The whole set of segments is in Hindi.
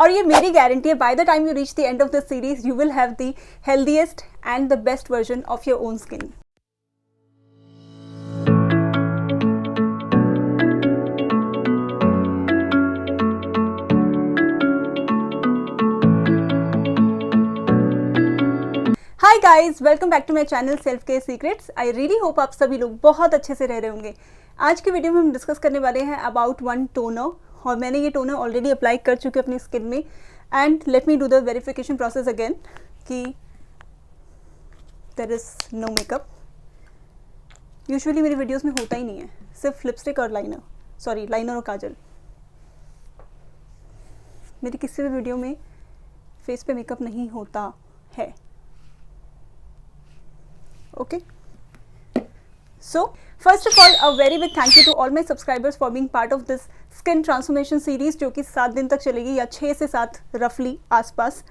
और ये मेरी गारंटी है, by the time you reach the end of the series you will have the healthiest and the best version of your own skin. Hi guys, welcome back to my channel self care secrets. I really hope आप सभी लोग बहुत अच्छे से रह रहे होंगे। आज की वीडियो में हम डिस्कस करने वाले हैं अबाउट वन टोनर, और मैंने ये टोनर ऑलरेडी अप्लाई कर चुकी हूँ अपनी स्किन में। And let me do the verification process again कि there is no makeup. Usually मेरी वीडियोज़ में होता ही नहीं है, सिर्फ लिपस्टिक और लाइनर और काजल। मेरी किसी भी वीडियो में फेस पे मेकअप नहीं होता है। Okay, so first of all a very big thank you to all my subscribers for being part of this skin transformation series जो कि 7 दिन तक चलेगी या 6 से 7 रफली आसपास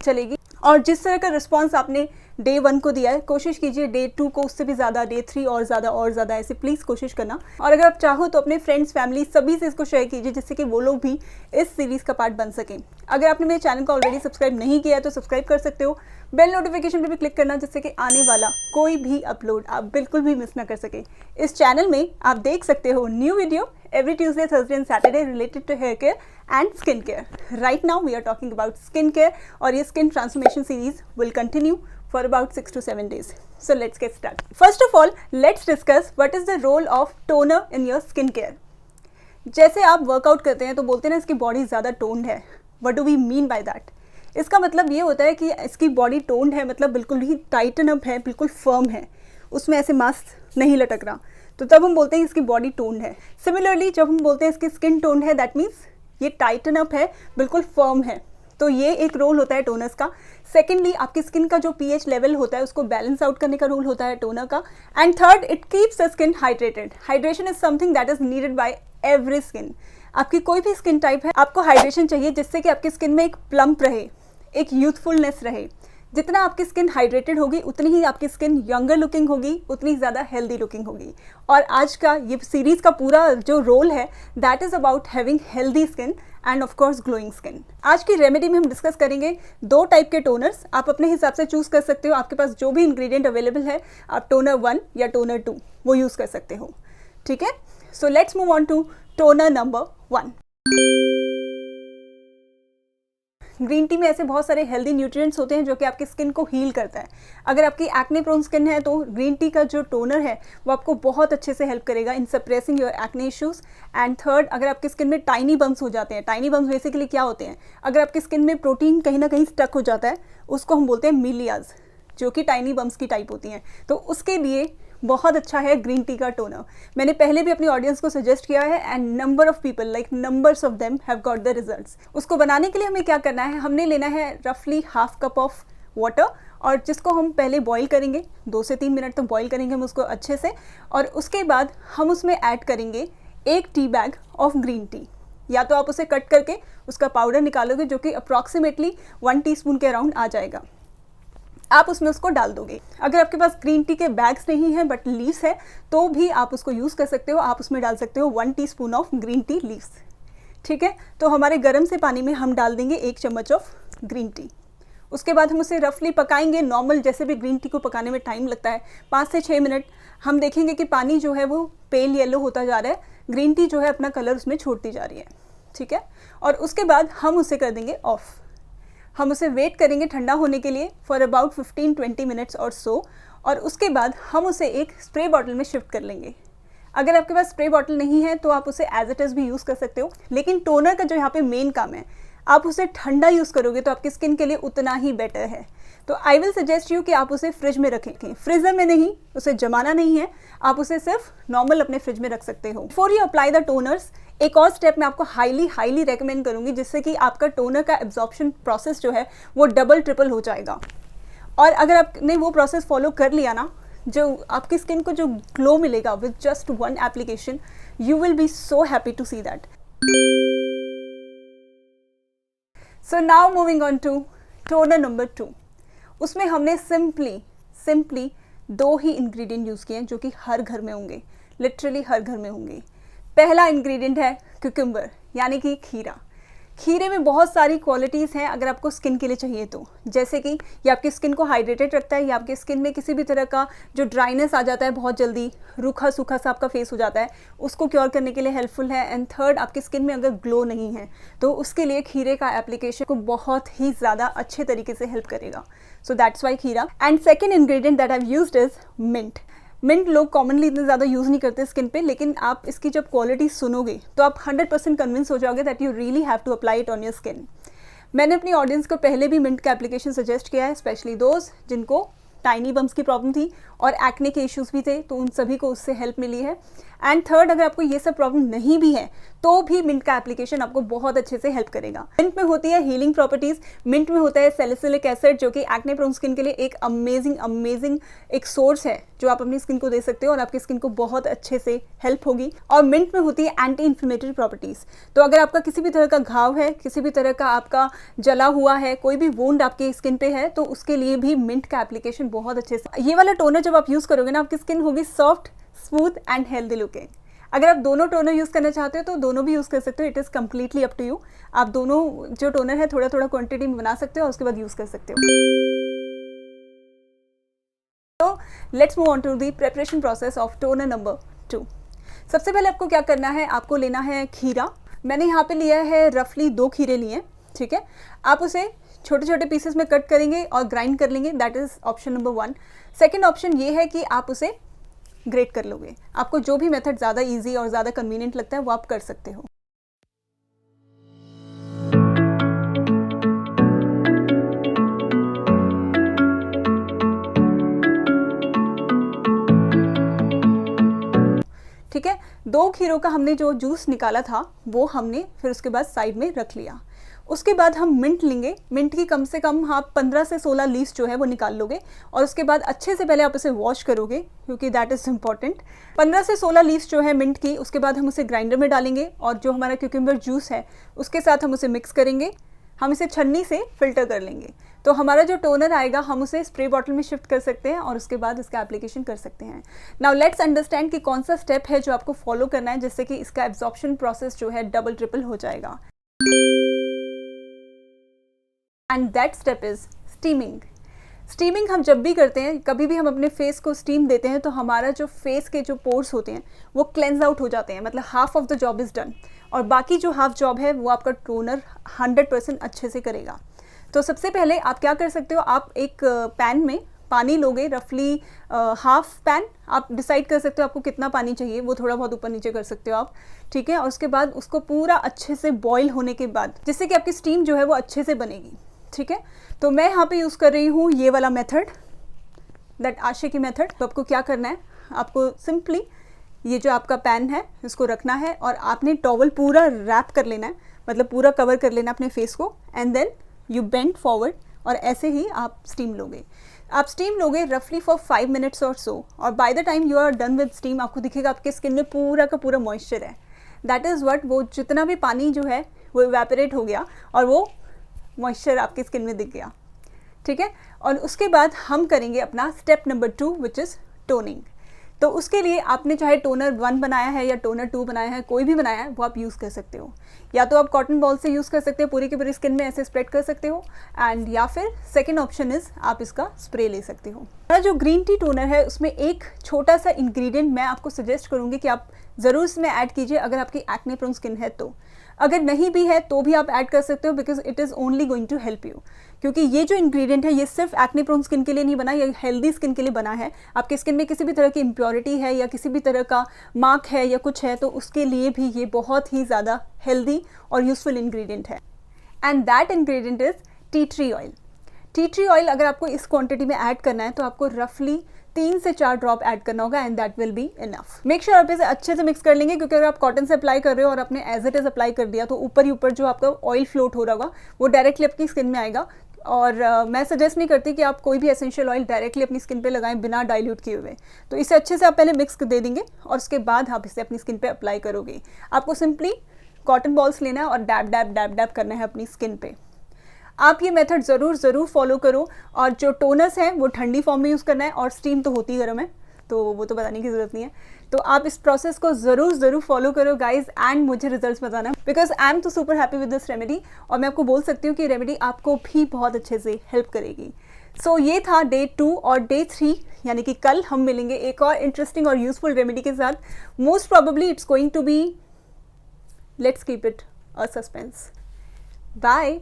चलेगी। और जिस तरह का रिस्पांस आपने डे 1 को दिया है, कोशिश कीजिए डे 2 को उससे भी ज़्यादा, डे 3 और ज़्यादा ऐसे प्लीज़ कोशिश करना। और अगर आप चाहो तो अपने फ्रेंड्स, फैमिली सभी से इसको शेयर कीजिए जिससे कि वो लोग भी इस सीरीज़ का पार्ट बन सकें। अगर आपने मेरे चैनल को ऑलरेडी सब्सक्राइब नहीं किया है तो सब्सक्राइब कर सकते हो। बेल नोटिफिकेशन पे भी क्लिक करना जिससे कि आने वाला कोई भी अपलोड आप बिल्कुल भी मिस ना कर सके। इस चैनल में आप देख सकते हो new video every Tuesday, Thursday and Saturday related to hair care and skin care. Right now we are talking about skin care और ये skin transformation series will continue for about 6 to 7 days. So let's get started. First of all, let's discuss what is the role of toner in your skin care. जैसे आप वर्कआउट करते हैं तो बोलते हैं ना इसकी बॉडी ज़्यादा टोन्ड है। What do we mean by that? इसका मतलब ये होता है कि इसकी बॉडी टोन्ड है, मतलब बिल्कुल ही टाइटन अप है, बिल्कुल फर्म है, उसमें ऐसे मांस नहीं लटक रहा, तो तब हम बोलते हैं इसकी बॉडी टोन्ड है। सिमिलरली जब हम बोलते हैं इसकी स्किन टोन्ड है, दैट मीन्स ये टाइटन अप है, बिल्कुल फर्म है। तो ये एक रोल होता है टोनर्स का। सेकेंडली आपकी स्किन का जो पीएच लेवल होता है उसको बैलेंस आउट करने का रोल होता है टोनर का। And third, it keeps the skin hydrated. Hydration is something that is needed bye every skin. आपकी कोई भी स्किन टाइप है, आपको हाइड्रेशन चाहिए जिससे कि आपकी स्किन में एक प्लम्प रहे, एक यूथफुलनेस रहे। जितना आपकी स्किन हाइड्रेटेड होगी उतनी ही आपकी स्किन यंगर लुकिंग होगी, उतनी ज़्यादा हेल्दी लुकिंग होगी। और आज का ये सीरीज़ का पूरा जो रोल है that is about having healthy skin end of course glowing skin. आज की रेमेडी में हम डिस्कस करेंगे 2 टाइप के टोनर्स। आप अपने हिसाब से चूज़ कर सकते हो, आपके पास जो भी इंग्रेडिएंट अवेलेबल है, आप टोनर 1 या टोनर 2 वो यूज़ कर सकते हो। ठीक है, so let's move on to toner number 1। Green tea में ऐसे बहुत सारे हेल्दी न्यूट्रिएंट्स होते हैं जो कि आपकी स्किन को हील करता है। अगर आपकी एक्ने प्रोन स्किन है तो ग्रीन टी का जो टोनर है वो आपको बहुत अच्छे से हेल्प करेगा in suppressing your acne issues. And third, अगर आपकी स्किन में टाइनी बम्स हो जाते हैं, टाइनी बम्स बेसिकली क्या होते हैं, अगर आपकी स्किन में प्रोटीन कहीं ना कहीं स्टक हो जाता है उसको हम बोलते हैं मिलियाज, जो कि टाइनी बम्स की टाइप होती हैं, तो उसके लिए बहुत अच्छा है ग्रीन टी का टोनर। मैंने पहले भी अपनी ऑडियंस को सजेस्ट किया है and number of people, like numbers of them have got the results. उसको बनाने के लिए हमें क्या करना है, हमने लेना है रफली हाफ कप ऑफ वाटर, और जिसको हम पहले बॉईल करेंगे, 2 से 3 मिनट तक बॉईल करेंगे हम उसको अच्छे से। और उसके बाद हम उसमें ऐड करेंगे 1 tea bag of green tea. या तो आप उसे कट करके उसका पाउडर निकालोगे जो कि अप्रॉक्सीमेटली 1 टीस्पून के अराउंड आ जाएगा, आप उसमें उसको डाल दोगे। अगर आपके पास ग्रीन टी के बैग्स नहीं है बट लीव्स है तो भी आप उसको यूज़ कर सकते हो। आप उसमें डाल सकते हो 1 teaspoon of green tea leaves. ठीक है, तो हमारे गर्म से पानी में हम डाल देंगे 1 चम्मच ऑफ ग्रीन टी। उसके बाद हम उसे रफली पकाएंगे, नॉर्मल जैसे भी ग्रीन टी को पकाने में टाइम लगता है 5 से 6 मिनट। हम देखेंगे कि पानी जो है वो पेल येलो होता जा रहा है, ग्रीन टी जो है अपना कलर उसमें छोड़ती जा रही है। ठीक है, और उसके बाद हम उसे कर देंगे ऑफ। हम उसे वेट करेंगे ठंडा होने के लिए फॉर अबाउट 15-20 मिनट्स और सो, और उसके बाद हम उसे एक स्प्रे बॉटल में शिफ्ट कर लेंगे। अगर आपके पास स्प्रे बॉटल नहीं है तो आप उसे एज इट इज़ भी यूज़ कर सकते हो, लेकिन टोनर का जो यहाँ पे मेन काम है, आप उसे ठंडा यूज़ करोगे तो आपकी स्किन के लिए उतना ही बेटर है। तो आई विल सजेस्ट यू कि आप उसे फ्रिज में रखें, फ्रीजर में नहीं, उसे जमाना नहीं है, आप उसे सिर्फ नॉर्मल अपने फ्रिज में रख सकते हो। Before you apply the toners, एक और स्टेप मैं आपको हाईली रेकमेंड करूंगी जिससे कि आपका टोनर का एब्जॉर्प्शन प्रोसेस जो है वो डबल ट्रिपल हो जाएगा। और अगर आपने वो प्रोसेस फॉलो कर लिया ना, जो आपकी स्किन को जो ग्लो मिलेगा with just 1 application, you will be so happy to see that. So now moving on to toner number 2। उसमें हमने सिंपली 2 ही इंग्रेडिएंट यूज़ किए हैं जो कि हर घर में होंगे, लिटरली हर घर में होंगे। पहला इंग्रेडिएंट है क्यूकम्बर, यानी कि खीरा। खीरे में बहुत सारी क्वालिटीज़ हैं अगर आपको स्किन के लिए चाहिए तो, जैसे कि ये आपकी स्किन को हाइड्रेटेड रखता है, ये आपके स्किन में किसी भी तरह का जो ड्राइनेस आ जाता है बहुत जल्दी, रूखा सूखा सा आपका फेस हो जाता है, उसको क्योर करने के लिए हेल्पफुल है। एंड थर्ड, आपकी स्किन में अगर ग्लो नहीं है तो उसके लिए खीरे का एप्लीकेशन को बहुत ही ज़्यादा अच्छे तरीके से हेल्प करेगा। सो दैट्स वाई खीरा। And second ingredient that I used is mint. Mint लोग कॉमनली इतने ज़्यादा यूज़ नहीं करते स्किन पे, लेकिन आप इसकी जब क्वालिटी सुनोगे तो आप 100% कन्विंस हो जाओगे that you really have to apply it on your skin. मैंने अपनी ऑडियंस को पहले भी मिंट का एप्लीकेशन सजेस्ट किया है, स्पेशली दोस्त जिनको टाइनी बम्स की प्रॉब्लम थी और एक्ने के इश्यूज़ भी थे, तो उन सभी को उससे हेल्प मिली है। एंड थर्ड, अगर आपको ये सब प्रॉब्लम नहीं भी है तो भी मिंट का एप्लीकेशन आपको बहुत अच्छे से हेल्प करेगा। मिंट में होती है हीलिंग प्रॉपर्टीज़, मिंट में होता है सैलिसिलिक एसिड जो कि एक्ने प्रोन स्किन के लिए एक अमेजिंग एक सोर्स है जो आप अपनी स्किन को दे सकते हो और आपकी स्किन को बहुत अच्छे से हेल्प होगी। और मिंट में होती है एंटी इन्फ्लेमेटरी प्रॉपर्टीज़, तो अगर आपका किसी भी तरह का घाव है, किसी भी तरह का आपका जला हुआ है, कोई भी वुंड आपकी स्किन पे है, तो उसके लिए भी मिंट का एप्लीकेशन बहुत अच्छे से, ये वाला टोनर जब आप यूज़ करोगे ना, आपकी स्किन होगी soft, smooth and healthy looking. अगर आप दोनों टोनर यूज़ करना चाहते हो तो दोनों भी यूज़ कर सकते हो, it is completely up to you. आप दोनों जो टोनर है थोड़ा थोड़ा क्वांटिटी में बना सकते हो और उसके बाद यूज़ कर सकते हो। तो let's move on to the preparation process of toner number 2। सबसे पहले आपको क्या करना है, आपको लेना है खीरा। मैंने यहाँ पे लिया है रफली 2 खीरे लिए, ठीक है। आप उसे छोटे छोटे पीसेस में कट करेंगे और ग्राइंड कर लेंगे, that is option number 1। Second option ये है कि आप उसे ग्रेट कर लोगे। आपको जो भी मेथड ज़्यादा इजी और ज़्यादा कन्वीनियंट लगता है वो आप कर सकते हो। ठीक है, 2 खीरों का हमने जो जूस निकाला था वो हमने फिर उसके बाद साइड में रख लिया। उसके बाद हम मिंट लेंगे। मिंट की कम से कम आप 15 से 16 लीव्स जो है वो निकाल लोगे और उसके बाद अच्छे से पहले आप उसे वॉश करोगे क्योंकि दैट इज़ इम्पॉर्टेंट। 15 से 16 लीव्स जो है मिंट की, उसके बाद हम उसे ग्राइंडर में डालेंगे और जो हमारा क्यूकम्बर जूस है उसके साथ हम उसे मिक्स करेंगे। हम इसे छन्नी से फिल्टर कर लेंगे, तो हमारा जो टोनर आएगा हम उसे स्प्रे बॉटल में शिफ्ट कर सकते हैं और उसके बाद इसका एप्लीकेशन कर सकते हैं। नाउ लेट्स अंडरस्टैंड कि कौन सा स्टेप है जो आपको फॉलो करना है जिससे कि इसका एब्जॉर्प्शन प्रोसेस जो है डबल ट्रिपल हो जाएगा। And that step is steaming. Steaming हम जब भी करते हैं, कभी भी हम अपने फेस को स्टीम देते हैं तो हमारा जो फेस के जो पोर्स होते हैं वो क्लेंज आउट हो जाते हैं, मतलब half of the job is done और बाकी जो हाफ जॉब है वो आपका टोनर 100% अच्छे से करेगा। तो सबसे पहले आप क्या कर सकते हो, आप एक पैन में पानी लोगे, रफली हाफ पैन, आप डिसाइड कर सकते हो आपको कितना पानी चाहिए, वो थोड़ा बहुत ऊपर नीचे कर सकते हो आप, ठीक है। और उसके बाद उसको पूरा अच्छे से बॉईल होने के बाद जिससे कि आपकी स्टीम जो है वो अच्छे से बनेगी, ठीक है। तो मैं यहाँ पे यूज़ कर रही हूँ ये वाला मेथड, दैट आशिकी मेथड। तो आपको क्या करना है, आपको सिंपली ये जो आपका पैन है इसको रखना है और आपने टॉवल पूरा रैप कर लेना है, मतलब पूरा कवर कर लेना अपने फेस को, and then you bend forward और ऐसे ही आप स्टीम लोगे। आप स्टीम लोगे रफली फॉर 5 मिनट्स और सो, और by the time you are done with steam आपको दिखेगा आपके स्किन में पूरा का पूरा मॉइस्चर है। दैट इज़ व्हाट, वो जितना भी पानी जो है वो इवेपोरेट हो गया और वो मॉइस्चर आपकी स्किन में दिख गया, ठीक है। और उसके बाद हम करेंगे अपना step number 2 which is toning. तो उसके लिए आपने चाहे टोनर 1 बनाया है या टोनर 2 बनाया है, कोई भी बनाया है वो आप यूज़ कर सकते हो। या तो आप कॉटन बॉल से यूज़ कर सकते हो, पूरी की पूरी स्किन में ऐसे स्प्रेड कर सकते हो, एंड या फिर सेकेंड ऑप्शन इज़ आप इसका स्प्रे ले सकते हो। हमारा जो ग्रीन टी टोनर है उसमें एक छोटा सा इंग्रेडिएंट मैं आपको सजेस्ट करूँगी कि आप ज़रूर इसमें ऐड कीजिए अगर आपकी एक्ने प्रोन स्किन है तो। अगर नहीं भी है तो भी आप ऐड कर सकते हो, because it is only going to help you. क्योंकि ये जो इंग्रेडिएंट है ये सिर्फ एक्ने प्रोन स्किन के लिए नहीं बना, ये हेल्दी स्किन के लिए बना है। आपके स्किन में किसी भी तरह की इम्प्योरिटी है या किसी भी तरह का मार्क है या कुछ है तो उसके लिए भी ये बहुत ही ज़्यादा हेल्दी और यूजफुल इंग्रेडिएंट है। And that ingredient is tea tree oil. Tea tree oil अगर आपको इस क्वांटिटी में ऐड करना है तो आपको रफली 3 से 4 ड्रॉप ऐड करना होगा, and that will be enough. Make sure आप इसे अच्छे से मिक्स कर लेंगे, क्योंकि अगर आप कॉटन से अप्लाई कर रहे हो और आपने एज इट इज़ अप्लाई कर दिया तो ऊपर ही ऊपर जो आपका ऑयल फ्लोट हो रहा होगा वो डायरेक्टली अपनी स्किन में आएगा। और मैं सजेस्ट नहीं करती कि आप कोई भी एसेंशियल ऑयल डायरेक्टली अपनी स्किन पे लगाएं बिना डाइल्यूट किए हुए। तो इसे अच्छे से आप पहले मिक्स दे देंगे और उसके बाद आप इसे अपनी स्किन पे अप्लाई करोगे। आपको सिंपली कॉटन बॉल्स लेना है और डैब डैब डैब डैब करना है अपनी स्किन पे। आप ये मेथड ज़रूर फॉलो करो। और जो टोनर्स हैं वो ठंडी फॉर्म में यूज़ करना है और स्टीम तो होती गर्म है, तो वो तो बताने की ज़रूरत नहीं है। तो आप इस प्रोसेस को ज़रूर फॉलो करो गाइज एंड मुझे रिजल्ट्स बताना, बिकॉज आई एम तो super happy with this remedy. और मैं आपको बोल सकती हूँ कि रेमेडी आपको भी बहुत अच्छे से हेल्प करेगी। सो ये था डे 2 और डे 3, यानी कि कल हम मिलेंगे एक और इंटरेस्टिंग और यूजफुल रेमेडी के साथ। Most probably it's going to be, let's keep it a suspense. Bye.